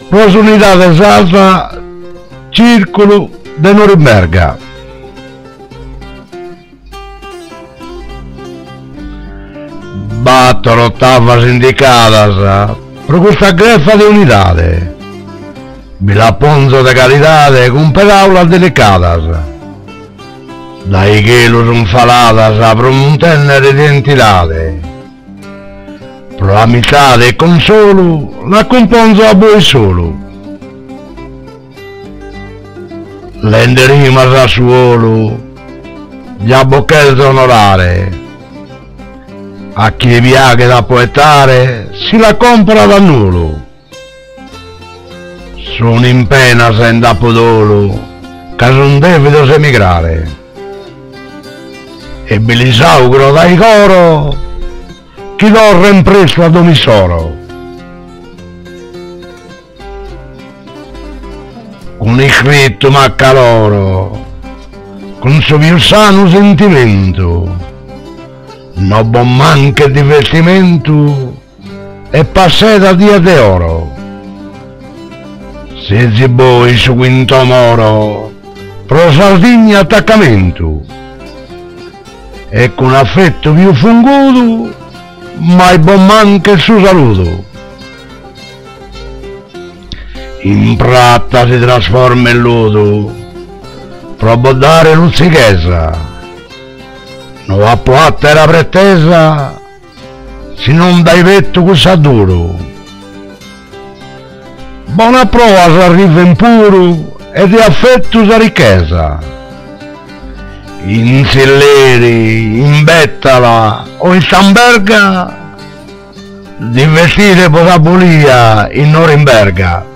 Prosunidade Salsa Circolo de Norimberga. Battono ottavas indicadas per questa greffa di unidade. Bilaponzo de calidade con pedaulas delicadas. Dai chelos unfaladas per un tenere identidade. Pro amicade e consolo la componzo a voi solo. Lende rimas a suolo, gli abbocchetti onorare. A chi viaghe da poetare si la compra da nulo. Sono in pena senza podolo, che son devido emigrare. E Belisaugro dai coro, chi l'ho reimpresso ad Omisoro. Con il scritto maccaloro, con suo più sano sentimento, no bon manche divertimento e passata dia de oro. Se ziboi su quinto moro, pro Sardegna attaccamento, e con affetto più funguto, mai bon manche su saluto. In pratta si trasforma in lodo, pro boddare luzzichesa, non va platta era pretesa, se non dai vetto cosa duro. Buona prova si arriva in puro e di affetto sa ricchezza. In Silleri, in Bettala o in Stamberga, di vestire posapolia in Norimberga.